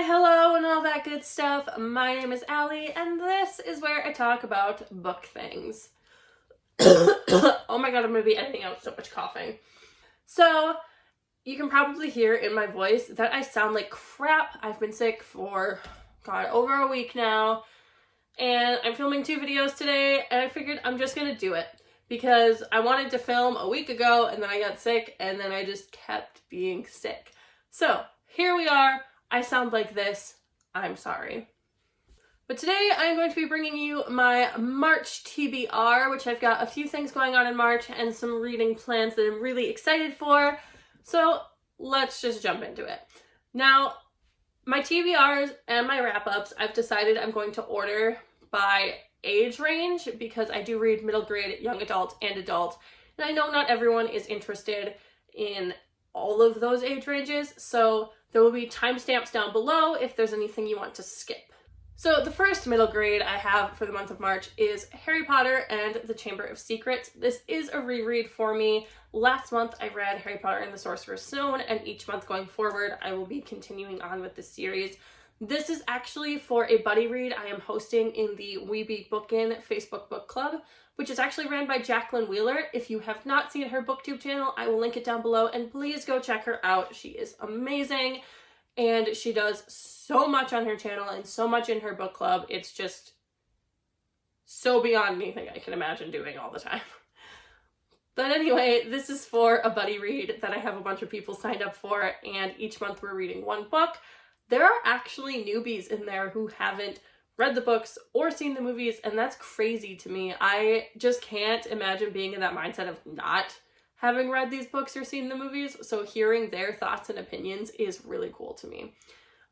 hello, and all that good stuff. My name is Allie, and this is where I talk about book things. Oh my god, I'm gonna be editing out so much coughing. So, you can probably hear in my voice that I sound like crap. I've been sick for, over a week now, and I'm filming 2 videos today, and I figured I'm just gonna do it. Because I wanted to film a week ago, and then I got sick, and then I just kept being sick. So, here we are. I sound like this. I'm sorry. But today I'm going to be bringing you my March TBR, which I've got a few things going on in March and some reading plans that I'm really excited for. So let's just jump into it. Now, my TBRs and my wrap-ups, I've decided I'm going to order by age range because I do read middle grade, young adult, and adult. And I know not everyone is interested in all of those age ranges, so there will be timestamps down below if there's anything you want to skip. So the first middle grade I have for the month of March is Harry Potter and the Chamber of Secrets. This is a reread for me. Last month I read Harry Potter and the Sorcerer's Stone, and each month going forward I will be continuing on with this series. This is actually for a buddy read I am hosting in the We Be Bookin' Facebook book club, which is actually ran by Jacqueline Wheeler. If you have not seen her booktube channel, I will link it down below, and please go check her out. She is amazing, and she does so much on her channel and so much in her book club. It's just so beyond anything I can imagine doing all the time. But anyway, this is for a buddy read that I have a bunch of people signed up for, and each month we're reading one book. There are actually newbies in there who haven't read the books or seen the movies, and that's crazy to me. I just can't imagine being in that mindset of not having read these books or seen the movies, so hearing their thoughts and opinions is really cool to me.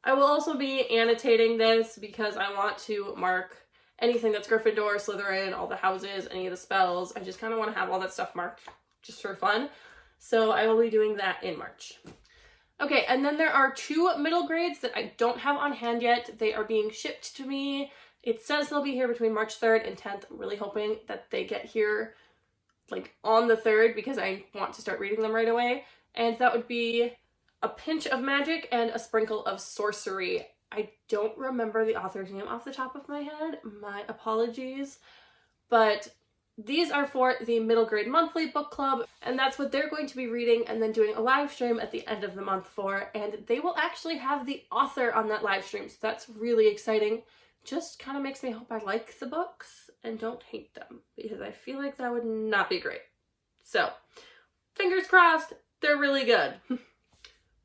I will also be annotating this because I want to mark anything that's Gryffindor, Slytherin, all the houses, any of the spells. I just kind of want to have all that stuff marked just for fun, so I will be doing that in March. Okay, and then there are 2 middle grades that I don't have on hand yet. They are being shipped to me. It says they'll be here between March 3rd and 10th. I'm really hoping that they get here like on the 3rd because I want to start reading them right away. And that would be A Pinch of Magic and A Sprinkle of Sorcery. I don't remember the author's name off the top of my head. My apologies. But these are for the middle grade monthly book club, and that's what they're going to be reading and then doing a live stream at the end of the month for, and they will actually have the author on that live stream, so that's really exciting. Just kind of makes me hope I like the books and don't hate them, because I feel like that would not be great. So, fingers crossed, they're really good.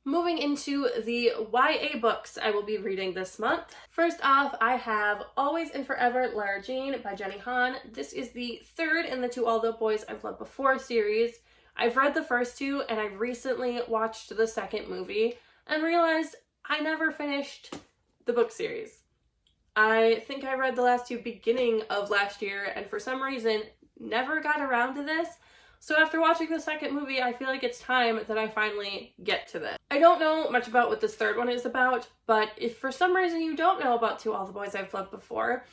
Moving into the YA books I will be reading this month. First off, I have Always and Forever, Lara Jean by Jenny Han. This is the 3rd in the To All the Boys I've Loved Before series. I've read the first 2, and I recently watched the second movie and realized I never finished the book series. I think I read the last 2 beginning of last year, and for some reason never got around to this. So after watching the second movie, I feel like it's time that I finally get to this. I don't know much about what this 3rd one is about, but if for some reason you don't know about To All the Boys I've Loved Before,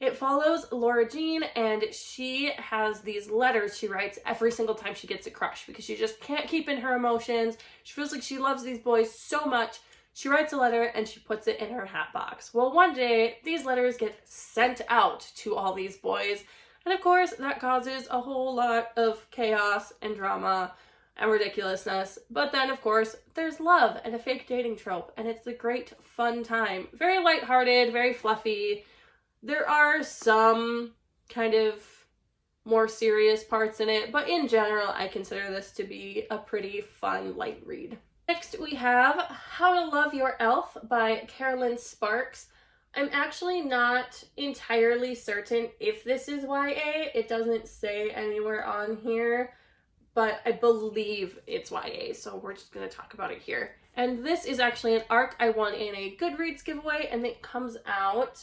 it follows Lara Jean, and she has these letters she writes every single time she gets a crush because she just can't keep in her emotions. She feels like she loves these boys so much. She writes a letter and she puts it in her hat box. Well, one day, these letters get sent out to all these boys, and of course, that causes a whole lot of chaos and drama and ridiculousness. But then, of course, there's love and a fake dating trope, and it's a great, fun time. Very lighthearted, very fluffy. There are some kind of more serious parts in it, but in general, I consider this to be a pretty fun, light read. Next, we have How to Love Your Elf by Carolyn Sparks. I'm actually not entirely certain if this is YA. It doesn't say anywhere on here, but I believe it's YA, so we're just going to talk about it here. And this is actually an ARC I won in a Goodreads giveaway, and it comes out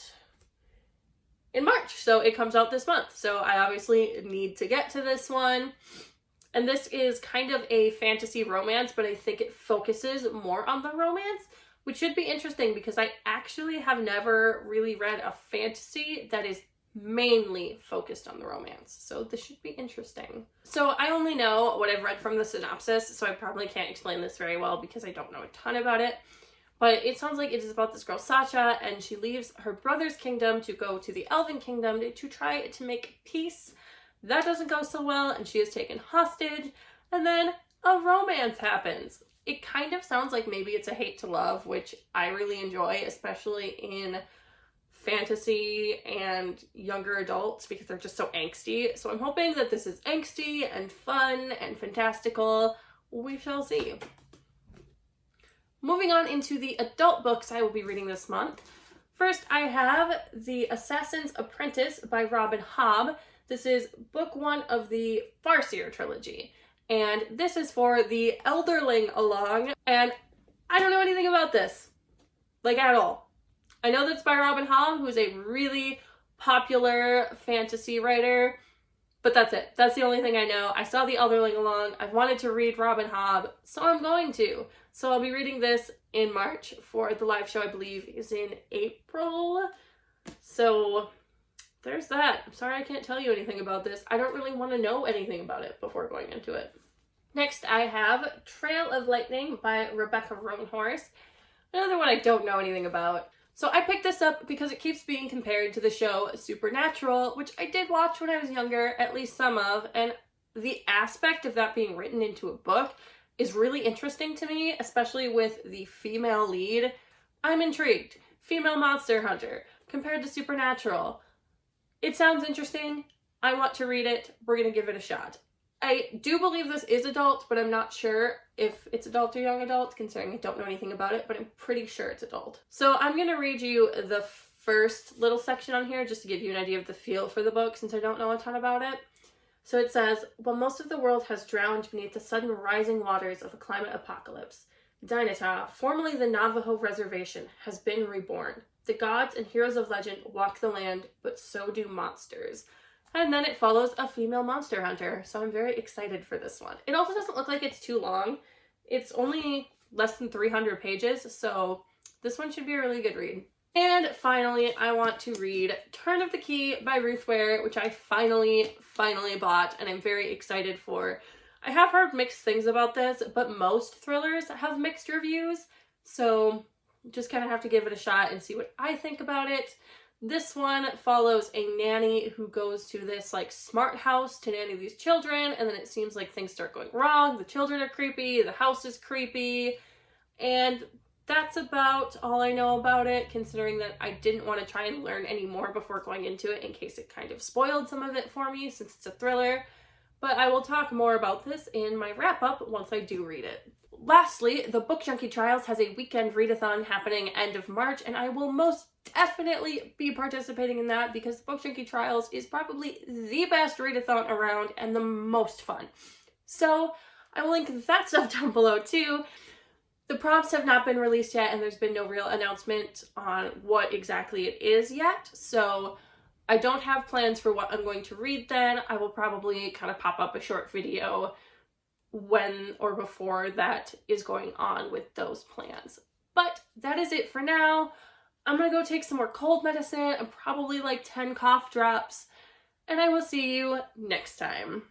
in March, so it comes out this month. So I obviously need to get to this one. And this is kind of a fantasy romance, but I think it focuses more on the romance, which should be interesting because I actually have never really read a fantasy that is mainly focused on the romance. So this should be interesting. So I only know what I've read from the synopsis, so I probably can't explain this very well because I don't know a ton about it. But it sounds like it is about this girl, Sacha, and she leaves her brother's kingdom to go to the Elven kingdom to try to make peace. That doesn't go so well, and she is taken hostage, and then a romance happens. It kind of sounds like maybe it's a hate to love, which I really enjoy, especially in fantasy and younger adults, because they're just so angsty. So I'm hoping that this is angsty and fun and fantastical. We shall see. Moving on into the adult books I will be reading this month. First, I have The Assassin's Apprentice by Robin Hobb. This is book 1 of the Farseer trilogy. And this is for the elderling along. And I don't know anything about this. Like, at all. I know that's by Robin Hobb, who's a really popular fantasy writer. But that's it. That's the only thing I know. I saw the elderling along. I've wanted to read Robin Hobb, so I'm going to. So I'll be reading this in March for the live show, I believe, is in April. So there's that. I'm sorry I can't tell you anything about this. I don't really want to know anything about it before going into it. Next, I have Trail of Lightning by Rebecca Roanhorse. Another one I don't know anything about. So I picked this up because it keeps being compared to the show Supernatural, which I did watch when I was younger, at least some of, and the aspect of that being written into a book is really interesting to me, especially with the female lead. I'm intrigued. Female monster hunter compared to Supernatural. It sounds interesting. I want to read it. We're going to give it a shot. I do believe this is adult, but I'm not sure if it's adult or young adult, considering I don't know anything about it, but I'm pretty sure it's adult. So I'm going to read you the first little section on here just to give you an idea of the feel for the book, since I don't know a ton about it. So it says, while most of the world has drowned beneath the sudden rising waters of a climate apocalypse, Dinata, formerly the Navajo reservation, has been reborn. The gods and heroes of legend walk the land, but so do monsters. And then it follows a female monster hunter, so I'm very excited for this one. It also doesn't look like it's too long. It's only less than 300 pages, so this one should be a really good read. And finally, I want to read Turn of the Key by Ruth Ware, which I finally bought, and I'm very excited for. I have heard mixed things about this, but most thrillers have mixed reviews, so just kind of have to give it a shot and see what I think about it. This one follows a nanny who goes to this like smart house to nanny these children, and then it seems like things start going wrong. The children are creepy, the house is creepy, and that's about all I know about it, considering that I didn't want to try and learn any more before going into it in case it kind of spoiled some of it for me since it's a thriller. But I will talk more about this in my wrap-up once I do read it. Lastly, the Book Junkie Trials has a weekend readathon happening end of March, and I will most definitely be participating in that because the Book Junkie Trials is probably the best readathon around and the most fun. So I will link that stuff down below too. The prompts have not been released yet, and there's been no real announcement on what exactly it is yet, so I don't have plans for what I'm going to read then. I will probably kind of pop up a short video when or before that is going on with those plans. But that is it for now. I'm gonna go take some more cold medicine and probably like 10 cough drops, and I will see you next time.